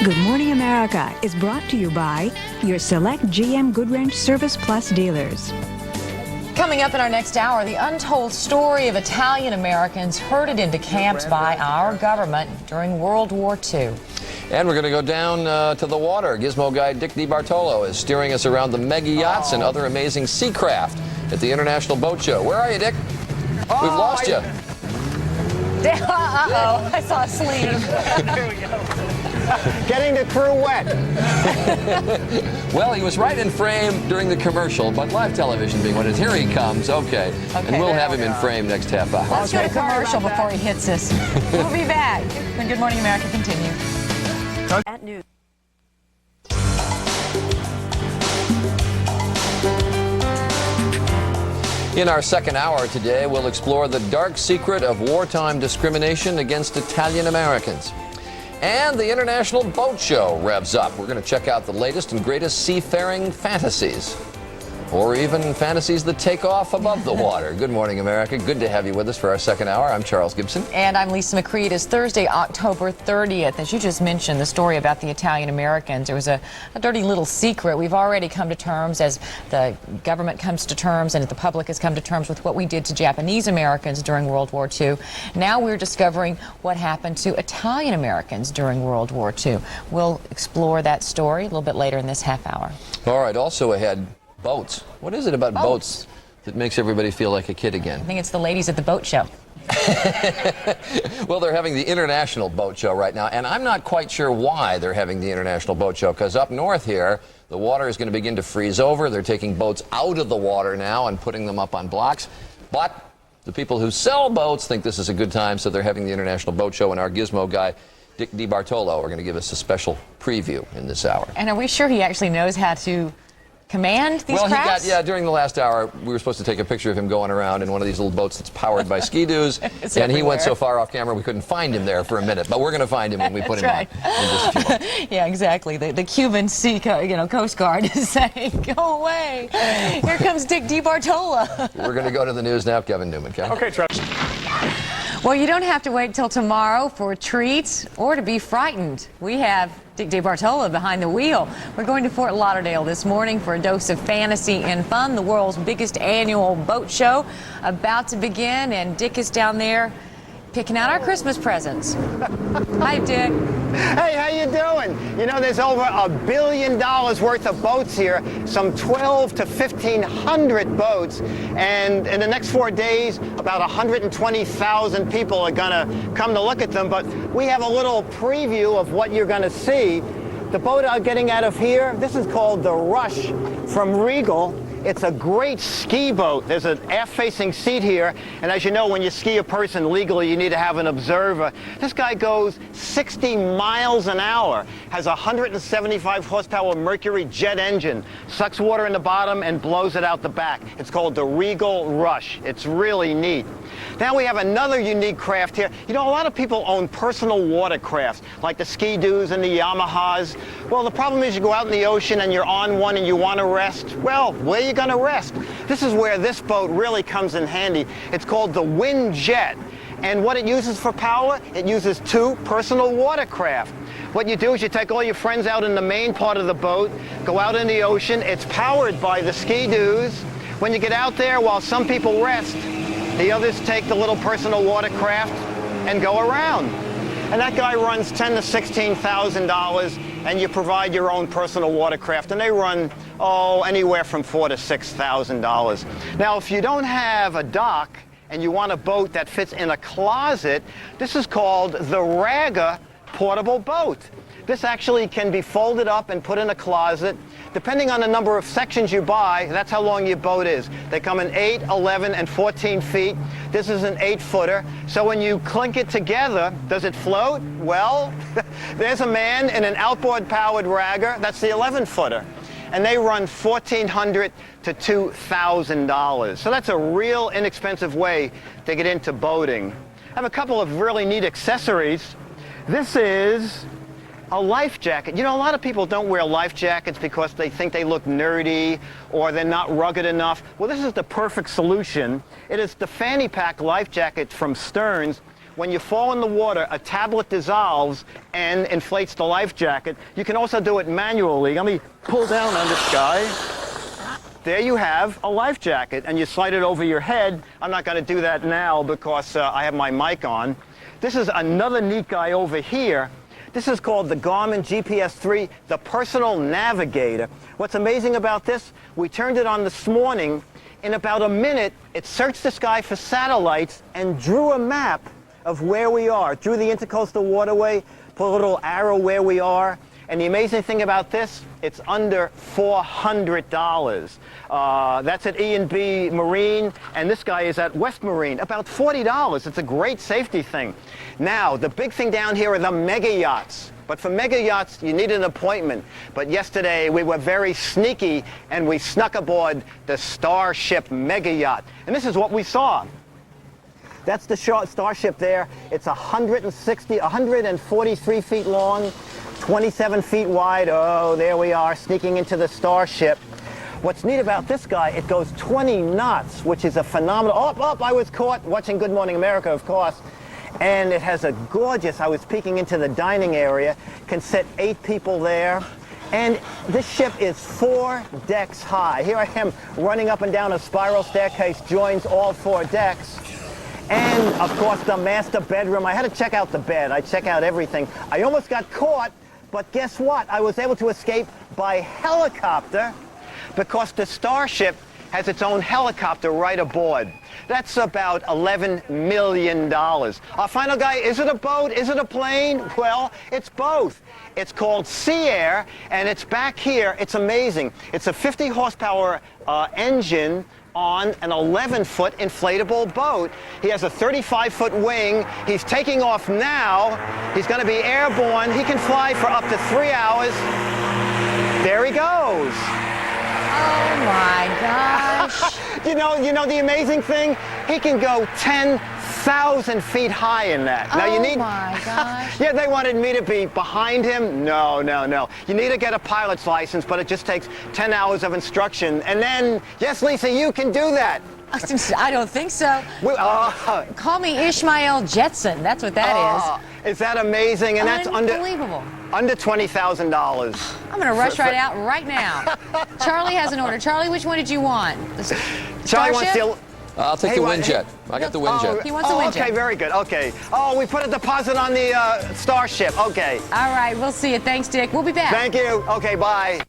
Good Morning America is brought to you by your select GM Goodwrench Service Plus dealers. Coming up in our next hour, the untold story of Italian Americans herded into camps by our government during World War II. And we're going to go down to the water. Gizmo guy Dick DeBartolo is steering us around the mega yachts and other amazing sea craft at the International Boat Show. Where are you, Dick? We've lost you. Uh-oh, I saw a sleeve. There we go. Getting the crew wet. Well, he was right in frame during the commercial, but live television being what it is. Here he comes. Okay. And we'll have him in frame next half hour. Let's go to commercial before he hits us. We'll be back when Good Morning America continues. At noon. In our second hour today, we'll explore the dark secret of wartime discrimination against Italian Americans. And the International Boat Show revs up. We're going to check out the latest and greatest seafaring fantasies. Or even fantasies that take off above the water. Good morning, America. Good to have you with us for our second hour. I'm Charles Gibson. And I'm Lisa McCree. It is Thursday, October 30th. As you just mentioned, the story about the Italian Americans. There was a dirty little secret. We've already come to terms, as the government comes to terms and the public has come to terms with what we did to Japanese Americans during World War II. Now we're discovering what happened to Italian Americans during World War II. We'll explore that story a little bit later in this half hour. All right, also ahead, boats. What is it about boats that makes everybody feel like a kid again? I think it's the ladies at the boat show. Well, they're having the International Boat Show right now, and I'm not quite sure why they're having the International Boat Show, because up north here, the water is going to begin to freeze over. They're taking boats out of the water now and putting them up on blocks. But the people who sell boats think this is a good time, so they're having the International Boat Show, and our Gizmo guy, Dick DeBartolo, are going to give us a special preview in this hour. And are we sure he actually knows how to command these crafts? During the last hour, we were supposed to take a picture of him going around in one of these little boats that's powered by ski-doos, and he went so far off camera we couldn't find him there for a minute, but we're going to find him when we put him on in just a few moments. Yeah, exactly. The Cuban Coast Guard is saying, go away. Here comes Dick DeBartolo. We're going to go to the news now. Kevin Newman. Kevin. Okay, Travis. Well, you don't have to wait till tomorrow for treats or to be frightened. We have Dick DeBartolo behind the wheel. We're going to Fort Lauderdale this morning for a dose of fantasy and fun. The world's biggest annual boat show about to begin, and Dick is down there picking out our Christmas presents. Hi, Dick. Hey, how you doing? You know, there's over $1 billion worth of boats here, some 12 to 1,500 boats, and in the next 4 days, about 120,000 people are gonna come to look at them, but we have a little preview of what you're gonna see. The boat I'm getting out of here, this is called the Rush from Regal. It's a great ski boat. There's an aft-facing seat here, and as you know, when you ski a person legally, you need to have an observer. This guy goes 60 miles an hour, has a 175 horsepower Mercury jet engine, sucks water in the bottom and blows it out the back. It's called the Regal Rush. It's really neat. Now we have another unique craft here. You know, a lot of people own personal watercrafts, like the Ski-Doos and the Yamahas. Well, the problem is you go out in the ocean and you're on one and you want to rest. Well, where are you going to rest? This is where this boat really comes in handy. It's called the Wind Jet. And what it uses for power, it uses two personal watercraft. What you do is you take all your friends out in the main part of the boat, go out in the ocean. It's powered by the Ski-Doos. When you get out there, while some people rest, the others take the little personal watercraft and go around. And that guy runs $10,000 to $16,000, and you provide your own personal watercraft, and they run, anywhere from $4,000 to $6,000. Now, if you don't have a dock and you want a boat that fits in a closet, this is called the Ragga portable boat. This actually can be folded up and put in a closet. Depending on the number of sections you buy, that's how long your boat is. They come in 8, 11, and 14 feet. This is an 8-footer. So when you clink it together, does it float? Well, there's a man in an outboard-powered Ragga. That's the 11-footer. And they run $1,400 to $2,000. So that's a real inexpensive way to get into boating. I have a couple of really neat accessories. This is a life jacket. You know, a lot of people don't wear life jackets because they think they look nerdy or they're not rugged enough. Well, this is the perfect solution. It is the fanny pack life jacket from Stearns. when you fall in the water, a tablet dissolves and inflates the life jacket. You can also do it manually. Let me pull down on this guy. There you have a life jacket, and you slide it over your head. I'm not going to do that now because I have my mic on. This is another neat guy over here. This is called the Garmin GPS 3, the Personal Navigator. What's amazing about this, we turned it on this morning. In about a minute, it searched the sky for satellites and drew a map of where we are. Drew the Intercoastal Waterway, put a little arrow where we are. And the amazing thing about this, it's under $400. That's at E&B Marine, and this guy is at West Marine, about $40. It's a great safety thing. Now, the big thing down here are the mega yachts. But for mega yachts, you need an appointment. But yesterday, we were very sneaky, and we snuck aboard the Starship mega yacht. And this is what we saw. That's the Starship there. It's 143 feet long, 27 feet wide. Oh, there we are, sneaking into the Starship. What's neat about this guy, it goes 20 knots, which is a phenomenal... Oh, I was caught watching Good Morning America, of course. And it has a gorgeous... I was peeking into the dining area. Can sit 8 people there. And this ship is 4 decks high. Here I am running up and down a spiral staircase, joins all 4 decks. And, of course, the master bedroom. I had to check out the bed. I check out everything. I almost got caught, but guess what? I was able to escape by helicopter because the Starship has its own helicopter right aboard. That's about $11 million. Our final guy, is it a boat? Is it a plane? Well, it's both. It's called Sea Air, and it's back here. It's amazing. It's a 50 horsepower engine on an 11-foot inflatable boat. He has a 35-foot wing. He's taking off now. He's going to be airborne. He can fly for up to 3 hours. There he goes. Oh my gosh. You know the amazing thing? He can go 10,000 feet high in that. Now you need... Oh my gosh. Yeah, they wanted me to be behind him. No. You need to get a pilot's license, but it just takes 10 hours of instruction. And then, yes, Lisa, you can do that. I don't think so. Call me Ishmael Jetson. That's what that is. Is that amazing? And that's unbelievable. Under $20,000. I'm going to rush right out right now. Charlie has an order. Charlie, which one did you want? Charlie wants the... I'll take the Windjet. I got the Windjet. He wants the Windjet. Okay, very good. Okay. Oh, we put a deposit on the Starship. Okay. All right, we'll see you. Thanks, Dick. We'll be back. Thank you. Okay, bye.